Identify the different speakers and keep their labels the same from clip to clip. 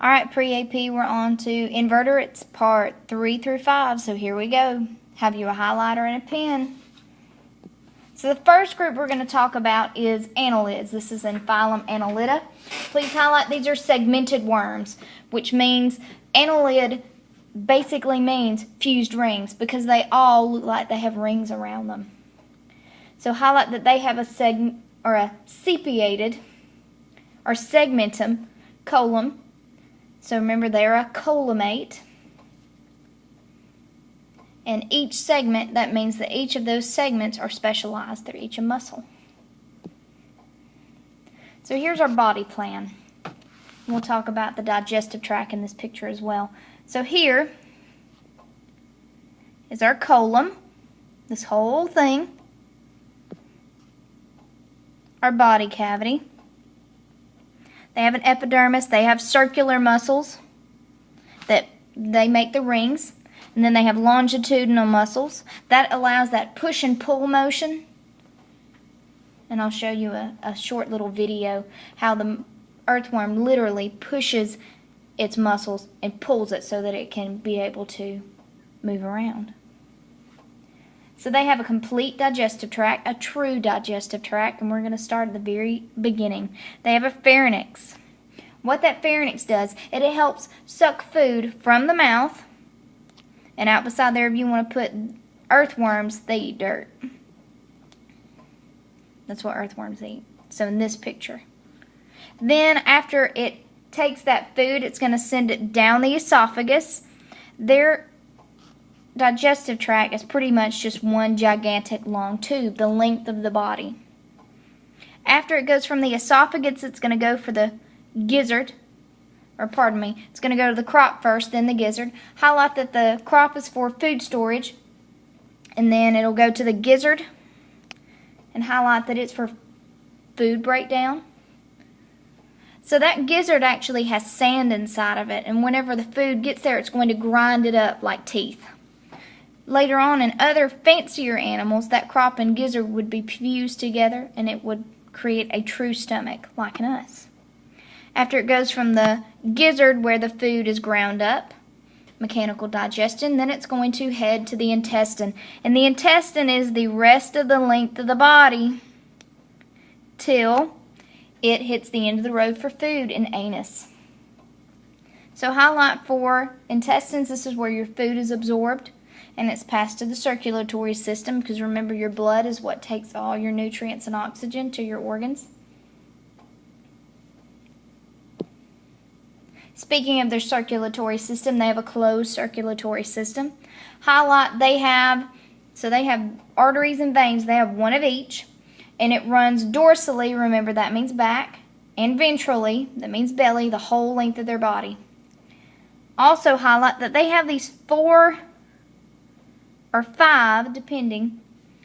Speaker 1: Alright, pre-AP, we're on to invertebrates, part 3 through 5, so here we go. Have you a highlighter and a pen? So the first group we're going to talk about is annelids. This is in phylum Annelida. Please highlight these are segmented worms, which means annelid basically means fused rings because they all look like they have rings around them. So highlight that they have a separated or segmentum column. So remember they're a columate. And each segment, that means that each of those segments are specialized. They're each a muscle. So here's our body plan. We'll talk about the digestive tract in this picture as well. So here is our colon, this whole thing, our body cavity. They have an epidermis. They have circular muscles that they make the rings. And then they have longitudinal muscles. That allows that push and pull motion. And I'll show you a short little video how the earthworm literally pushes its muscles and pulls it so that it can be able to move around. So they have a complete digestive tract, a true digestive tract, and we're going to start at the very beginning. They have a pharynx. What that pharynx does, it helps suck food from the mouth. And out beside there, if you want to put earthworms, they eat dirt. That's what earthworms eat. So in this picture. Then after it takes that food, it's going to send it down the esophagus. Their digestive tract is pretty much just one gigantic long tube, the length of the body. After it goes from the esophagus, it's going to go for the gizzard. It's going to go to the crop first, then the gizzard. Highlight that the crop is for food storage, and then it'll go to the gizzard, and highlight that it's for food breakdown. So that gizzard actually has sand inside of it, and whenever the food gets there, it's going to grind it up like teeth. Later on, in other fancier animals, that crop and gizzard would be fused together, and it would create a true stomach, like in us. After it goes from the gizzard where the food is ground up, mechanical digestion, then it's going to head to the intestine. And the intestine is the rest of the length of the body till it hits the end of the road for food in anus. So highlight for intestines, this is where your food is absorbed and it's passed to the circulatory system, because remember your blood is what takes all your nutrients and oxygen to your organs. Speaking of their circulatory system, they have a closed circulatory system. Highlight they have arteries and veins. They have one of each, and it runs dorsally, remember that means back, and ventrally, that means belly, the whole length of their body. Also highlight that they have these 4 or 5, depending,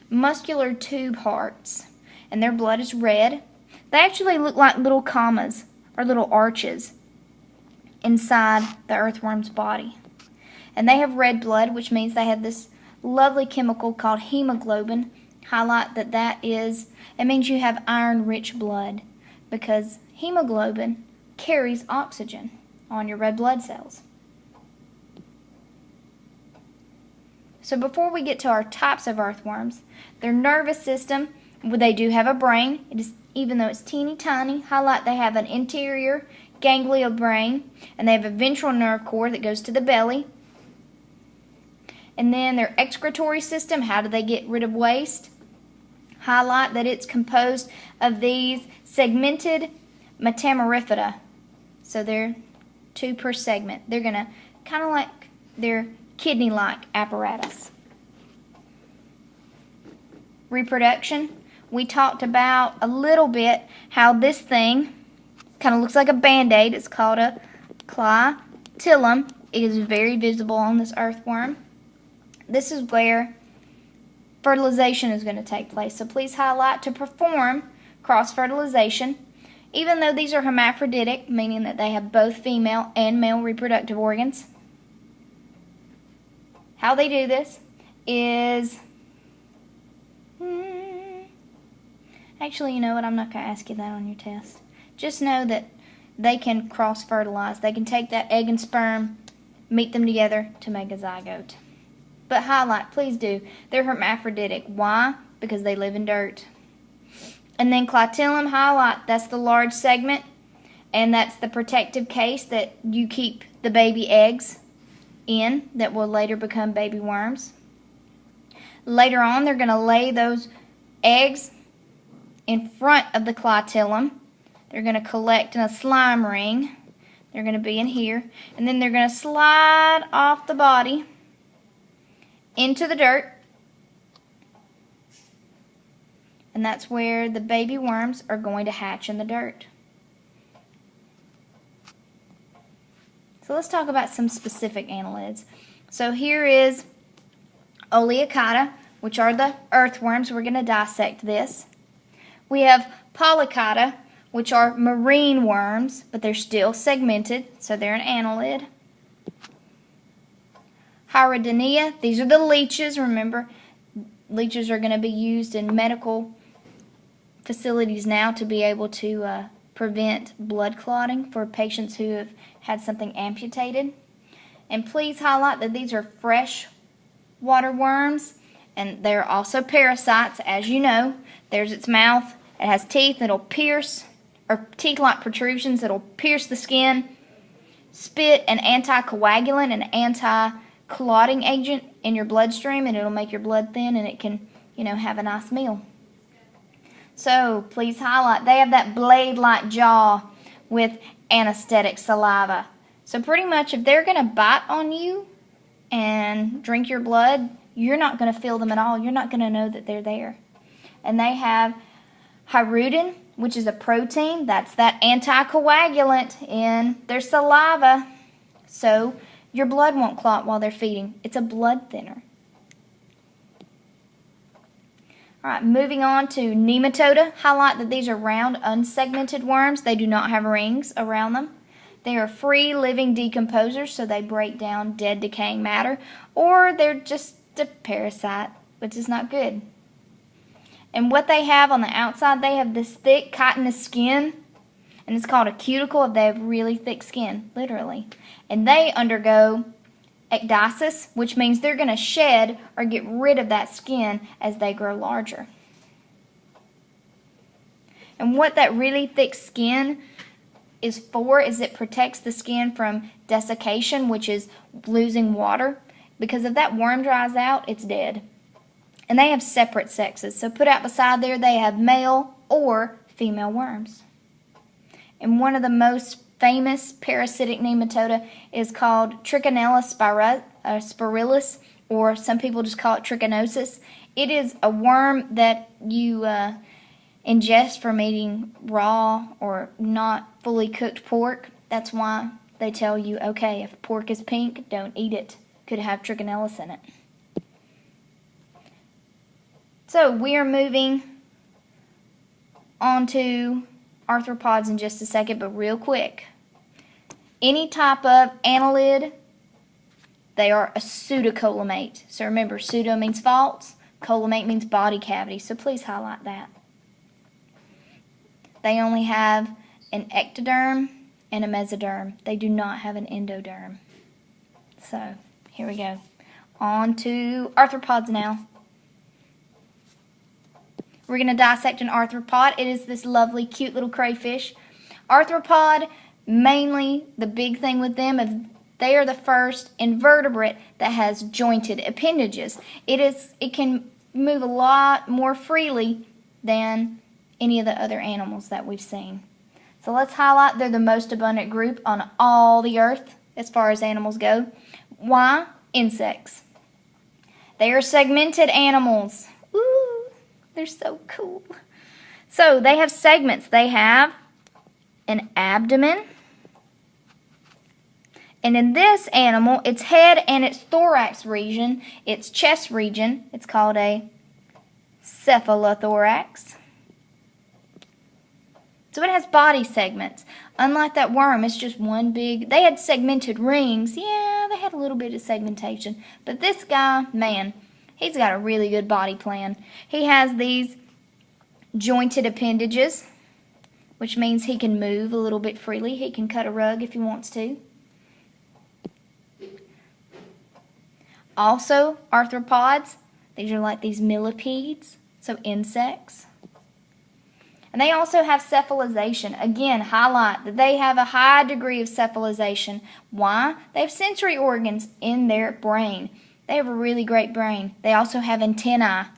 Speaker 1: muscular tube hearts, and their blood is red. They actually look like little commas or little arches inside the earthworm's body. And they have red blood, which means they have this lovely chemical called hemoglobin. Highlight that it means you have iron-rich blood, because hemoglobin carries oxygen on your red blood cells. So before we get to our types of earthworms, their nervous system, they do have a brain. Even though it's teeny tiny, highlight they have an interior ganglion brain, and they have a ventral nerve cord that goes to the belly. And then their excretory system, how do they get rid of waste? Highlight that it's composed of these segmented metamariphyta. So they're 2 per segment. They're going to kind of like their kidney-like apparatus. Reproduction. We talked about a little bit how this thing kind of looks like a band-aid. It's called a clitellum. It is very visible on this earthworm. This is where fertilization is going to take place. So please highlight to perform cross-fertilization. Even though these are hermaphroditic, meaning that they have both female and male reproductive organs. How they do this is... Actually, you know what? I'm not going to ask you that on your test. Just know that they can cross-fertilize. They can take that egg and sperm, meet them together to make a zygote. But highlight, please do. They're hermaphroditic. Why? Because they live in dirt. And then clitellum, highlight, that's the large segment, and that's the protective case that you keep the baby eggs in that will later become baby worms. Later on, they're going to lay those eggs in front of the clitellum. They're going to collect in a slime ring. They're going to be in here. And then they're going to slide off the body into the dirt. And that's where the baby worms are going to hatch in the dirt. So let's talk about some specific annelids. So here is Oleacata, which are the earthworms. We're going to dissect this. We have Polycata, which are marine worms, but they're still segmented, so they're an annelid. Hierodonea, these are the leeches. Remember, leeches are going to be used in medical facilities now to be able to prevent blood clotting for patients who have had something amputated. And please highlight that these are fresh water worms, and they're also parasites, as you know. There's its mouth. It has teeth that'll pierce, or teeth-like protrusions that'll pierce the skin. Spit an anticoagulant, an anti-clotting agent in your bloodstream, and it'll make your blood thin, and it can, have a nice meal. So please highlight, they have that blade-like jaw with anesthetic saliva. So pretty much if they're going to bite on you and drink your blood, you're not going to feel them at all. You're not going to know that they're there. And they have hyaluron, which is a protein. That's that anticoagulant in their saliva. So your blood won't clot while they're feeding. It's a blood thinner. Alright, moving on to Nematoda. Highlight that these are round, unsegmented worms. They do not have rings around them. They are free living decomposers, so they break down dead decaying matter, or they're just a parasite, which is not good. And what they have on the outside, they have this thick chitinous skin, and it's called a cuticle. They have really thick skin, literally. And they undergo ecdysis, which means they're going to shed or get rid of that skin as they grow larger. And what that really thick skin is for is it protects the skin from desiccation, which is losing water. Because if that worm dries out, it's dead. And they have separate sexes. So put out beside there, they have male or female worms. And one of the most famous parasitic nematoda is called Trichinella spiralis, or some people just call it trichinosis. It is a worm that you ingest from eating raw or not fully cooked pork. That's why they tell you, okay, if pork is pink, don't eat it. Could have trichinella in it. So we are moving on to arthropods in just a second, but real quick. Any type of annelid, they are a pseudocoelomate. So remember, pseudo means false, coelomate means body cavity, so please highlight that. They only have an ectoderm and a mesoderm. They do not have an endoderm. So, here we go. On to arthropods now. We're going to dissect an arthropod. It is this lovely, cute little crayfish. Arthropod, mainly the big thing with them is they are the first invertebrate that has jointed appendages. It can move a lot more freely than any of the other animals that we've seen. So let's highlight they're the most abundant group on all the earth as far as animals go. Why? Insects. They are segmented animals. Ooh, they're so cool. So they have segments. They have an abdomen. And in this animal, its head and its thorax region, its chest region, it's called a cephalothorax. So it has body segments. Unlike that worm, it's just one big... They had segmented rings. Yeah, they had a little bit of segmentation. But this guy, man, he's got a really good body plan. He has these jointed appendages, which means he can move a little bit freely. He can cut a rug if he wants to. Also, arthropods, these are like these millipedes, so insects. And they also have cephalization. Again, highlight that they have a high degree of cephalization. Why? They have sensory organs in their brain. They have a really great brain. They also have antennae.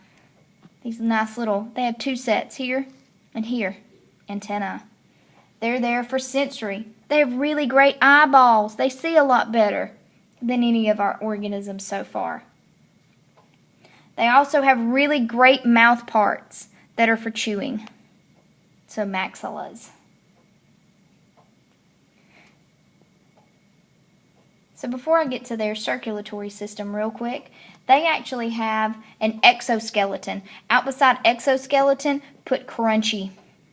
Speaker 1: These nice little, they have two sets here and here, antennae. They're there for sensory. They have really great eyeballs. They see a lot better than any of our organisms so far. They also have really great mouth parts that are for chewing. So maxillas. So before I get to their circulatory system real quick, they actually have an exoskeleton. Out beside exoskeleton, put crunchy.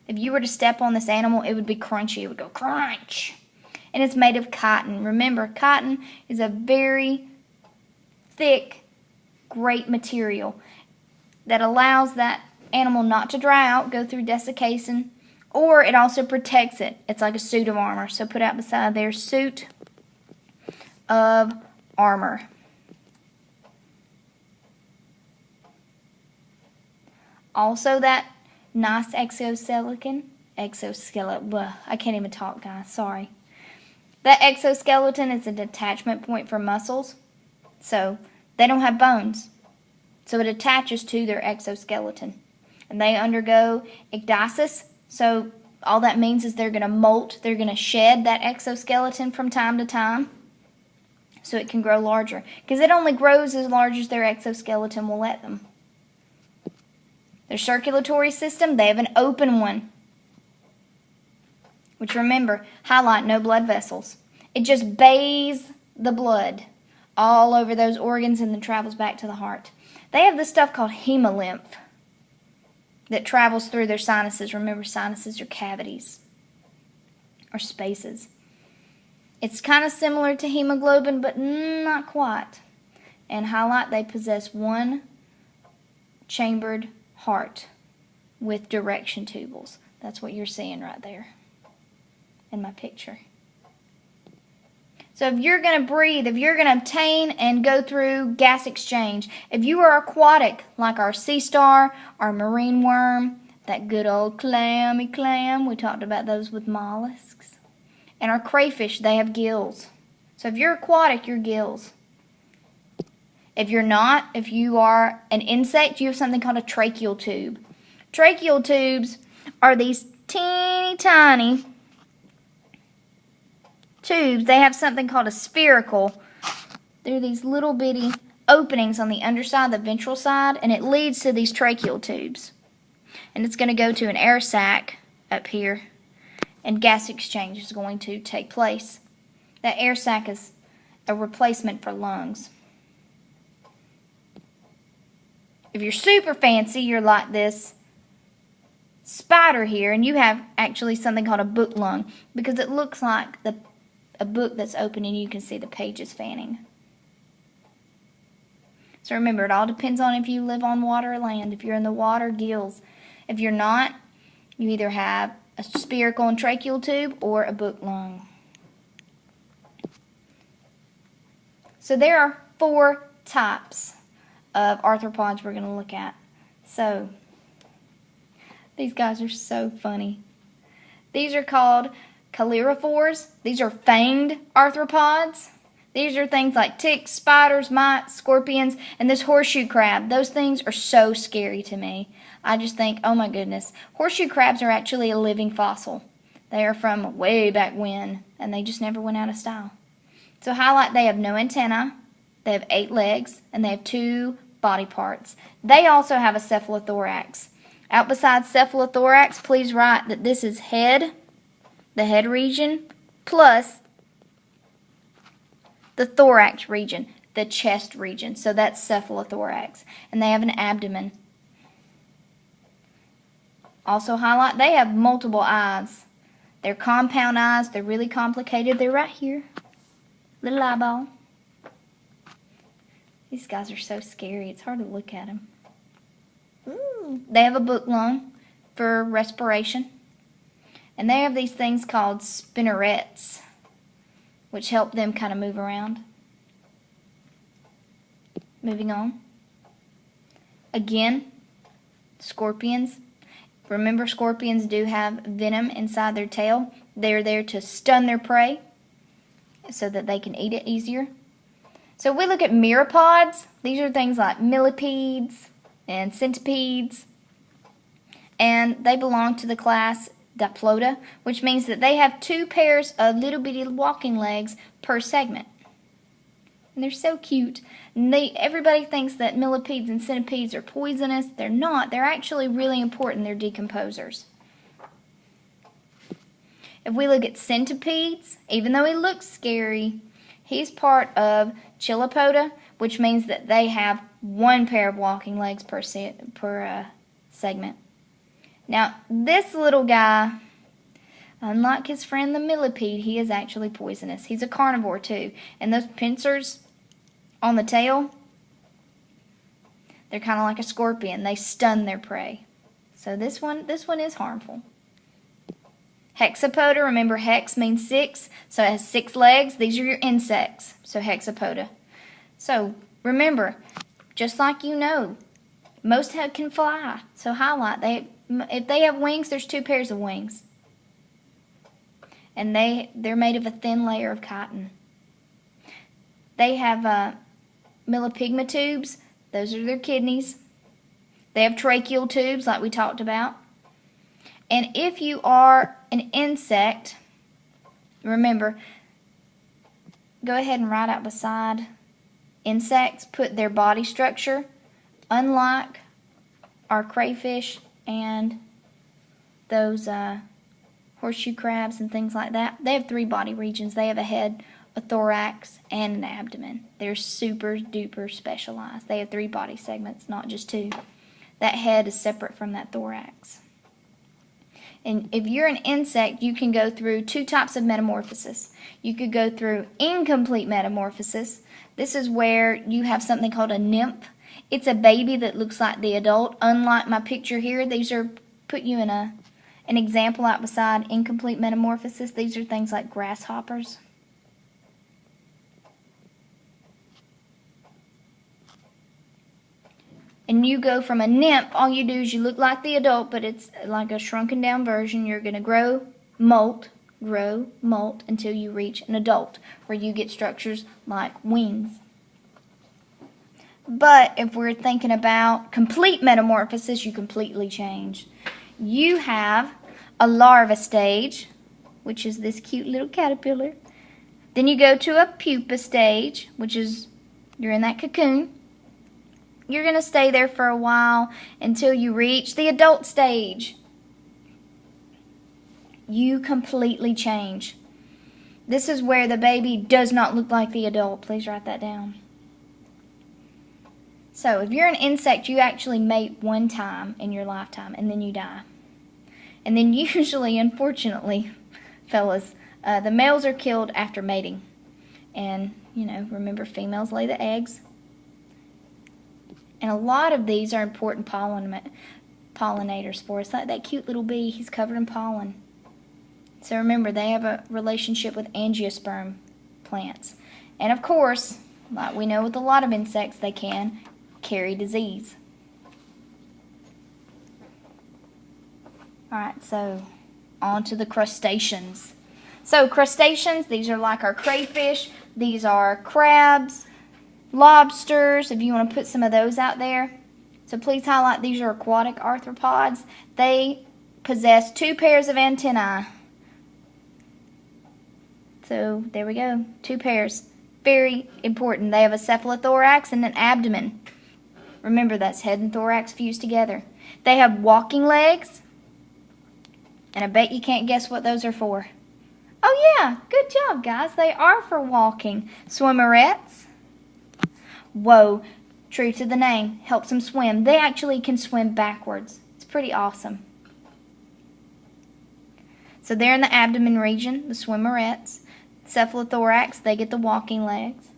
Speaker 1: If you were to step on this animal, it would be crunchy. It would go crunch. And it's made of cotton. Remember, cotton is a very thick, great material that allows that animal not to dry out, go through desiccation, or it also protects it. It's like a suit of armor. So put out beside their suit of armor. Also that nice exoskeleton, I can't even talk, guys, sorry. That exoskeleton is an attachment point for muscles. So they don't have bones. So it attaches to their exoskeleton. And they undergo ecdysis. So all that means is they're going to molt. They're going to shed that exoskeleton from time to time so it can grow larger. Because it only grows as large as their exoskeleton will let them. Their circulatory system, they have an open one. Which, remember, highlight no blood vessels. It just bathes the blood all over those organs and then travels back to the heart. They have this stuff called hemolymph that travels through their sinuses. Remember, sinuses are cavities or spaces. It's kind of similar to hemoglobin, but not quite. And highlight, they possess one chambered heart with direction tubules. That's what you're seeing right there in my picture. So if you're going to breathe, if you're going to obtain and go through gas exchange, if you are aquatic, like our sea star, our marine worm, that good old clammy clam, we talked about those with mollusks, and our crayfish, they have gills. So if you're aquatic, you're gills. If you're not, if you are an insect, you have something called a tracheal tube. Tracheal tubes are these teeny tiny tubes. They have something called a spherical. They're these little bitty openings on the underside, the ventral side, and it leads to these tracheal tubes. And it's going to go to an air sac up here, and gas exchange is going to take place. That air sac is a replacement for lungs. If you're super fancy, you're like this spider here, and you have actually something called a book lung, because it looks like a book that's open and you can see the pages fanning. So remember, it all depends on if you live on water or land. If you're in the water, gills. If you're not, you either have a spherical and tracheal tube or a book lung. So there are 4 types of arthropods we're going to look at. So these guys are so funny. These are called callirophores. These are fanged arthropods. These are things like ticks, spiders, mites, scorpions, and this horseshoe crab. Those things are so scary to me. I just think, oh my goodness. Horseshoe crabs are actually a living fossil. They are from way back when, and they just never went out of style. So highlight, they have no antennae, they have 8 legs, and they have 2 body parts. They also have a cephalothorax. Out beside cephalothorax, please write that this is head, the head region, plus the thorax region, the chest region. So that's cephalothorax. And they have an abdomen. Also highlight, they have multiple eyes. They're compound eyes. They're really complicated. They're right here. Little eyeball. These guys are so scary. It's hard to look at them. Ooh. They have a book lung for respiration. And they have these things called spinnerets, which help them kind of move around. Moving on. Again, scorpions. Remember, scorpions do have venom inside their tail. They're there to stun their prey so that they can eat it easier. So if we look at myriapods, these are things like millipedes and centipedes. And they belong to the class Diplota, which means that they have 2 pairs of little bitty walking legs per segment. And they're so cute. And everybody thinks that millipedes and centipedes are poisonous. They're not. They're actually really important. They're decomposers. If we look at centipedes, even though he looks scary, he's part of Chilopoda, which means that they have 1 pair of walking legs per segment. Now, this little guy, unlike his friend the millipede, he is actually poisonous. He's a carnivore too. And those pincers on the tail, they're kind of like a scorpion. They stun their prey. So this one is harmful. Hexapoda, remember hex means 6, so it has 6 legs. These are your insects, so hexapoda. So remember, just like you know, most can fly. So highlight, if they have wings, there's 2 pairs of wings. And they're made of a thin layer of cotton. They have millipigma tubes. Those are their kidneys. They have tracheal tubes like we talked about. And if you are an insect, remember, go ahead and write out beside insects, put their body structure. Unlike our crayfish and those horseshoe crabs and things like that, they have 3 body regions. They have a head, a thorax, and an abdomen. They're super duper specialized. They have 3 body segments, not just 2. That head is separate from that thorax. And if you're an insect, you can go through 2 types of metamorphosis. You could go through incomplete metamorphosis. This is where you have something called a nymph. It's a baby that looks like the adult. Unlike my picture here, these are put you in an example out beside incomplete metamorphosis. These are things like grasshoppers. And you go from a nymph, all you do is you look like the adult, but it's like a shrunken down version. You're going to grow, molt until you reach an adult, where you get structures like wings. But if we're thinking about complete metamorphosis, you completely change. You have a larva stage, which is this cute little caterpillar. Then you go to a pupa stage, which is you're in that cocoon. You're going to stay there for a while until you reach the adult stage. You completely change. This is where the baby does not look like the adult. Please write that down. So if you're an insect, you actually mate 1 time in your lifetime, and then you die. And then usually, unfortunately, fellas, the males are killed after mating. And, remember, females lay the eggs. And a lot of these are important pollinators for us. Like that cute little bee, he's covered in pollen. So remember, they have a relationship with angiosperm plants. And of course, like we know with a lot of insects, they can carry disease. Alright, so on to the crustaceans. So crustaceans, these are like our crayfish. These are crabs, lobsters, if you want to put some of those out there. So please highlight these are aquatic arthropods. They possess 2 pairs of antennae. So there we go, 2 pairs. Very important. They have a cephalothorax and an abdomen. Remember, that's head and thorax fused together. They have walking legs. And I bet you can't guess what those are for. Oh yeah, good job guys. They are for walking. Swimmerettes. Whoa, true to the name, helps them swim. They actually can swim backwards. It's pretty awesome. So they're in the abdomen region, the swimmerettes. Cephalothorax, they get the walking legs.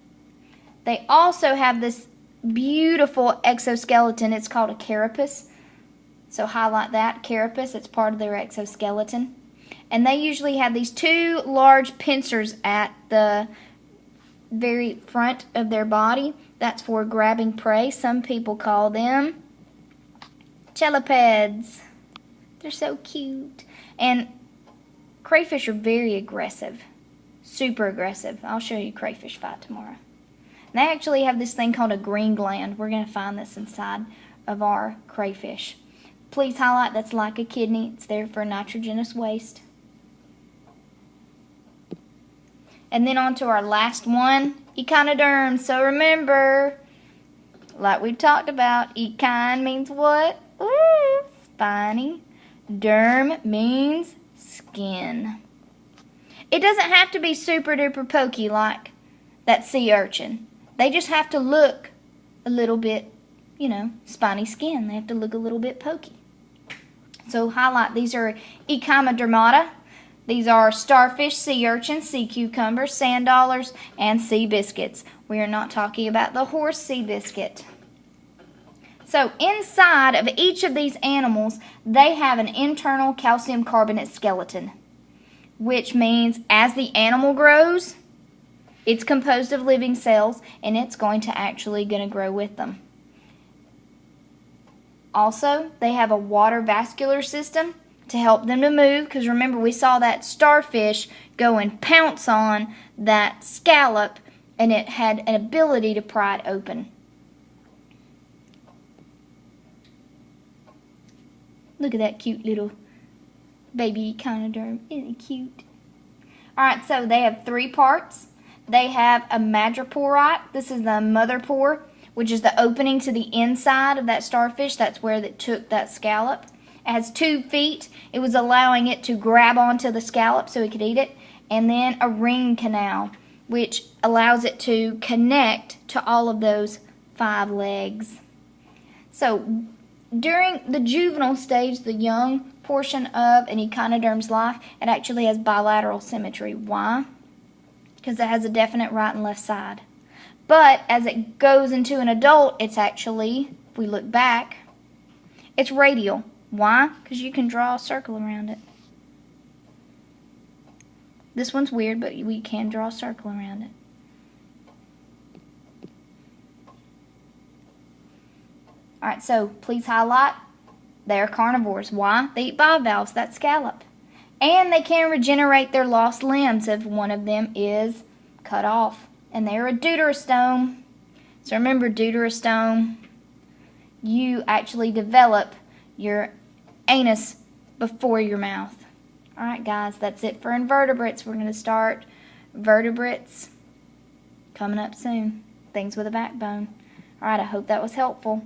Speaker 1: They also have this beautiful exoskeleton. It's called a carapace. So highlight that, carapace. It's part of their exoskeleton. And they usually have these two large pincers at the very front of their body. That's for grabbing prey. Some people call them chelipeds. They're so cute. And crayfish are very aggressive. Super aggressive. I'll show you a crayfish fight tomorrow. And they actually have this thing called a green gland. We're going to find this inside of our crayfish. Please highlight that's like a kidney. It's there for nitrogenous waste. And then on to our last one, echinoderm. So remember, like we talked about, echine means what? Ooh, spiny. Derm means skin. It doesn't have to be super duper pokey like that sea urchin. They just have to look a little bit, you know, spiny skin. They have to look a little bit pokey. So highlight, these are echinodermata. These are starfish, sea urchins, sea cucumbers, sand dollars, and sea biscuits. We are not talking about the horse sea biscuit. So inside of each of these animals, they have an internal calcium carbonate skeleton, which means as the animal grows, it's composed of living cells, and it's going to grow with them. Also, they have a water vascular system to help them to move, because remember we saw that starfish go and pounce on that scallop, and it had an ability to pry it open. Look at that cute little baby echinoderm. Isn't it cute? Alright, so they have 3 parts. They have a madreporite. This is the mother pore, which is the opening to the inside of that starfish. That's where it took that scallop. It has 2 feet. It was allowing it to grab onto the scallop so it could eat it. And then a ring canal, which allows it to connect to all of those 5 legs. So during the juvenile stage, the young portion of an echinoderm's life, it actually has bilateral symmetry. Why? Because it has a definite right and left side. But as it goes into an adult, it's actually, if we look back, it's radial. Why? Because you can draw a circle around it. This one's weird, but we can draw a circle around it. Alright, so please highlight, they are carnivores. Why? They eat bivalves, that scallop. And they can regenerate their lost limbs if one of them is cut off. And they're a deuterostome. So remember, deuterostome, you actually develop your anus before your mouth. Alright guys, that's it for invertebrates. We're going to start vertebrates coming up soon. Things with a backbone. Alright, I hope that was helpful.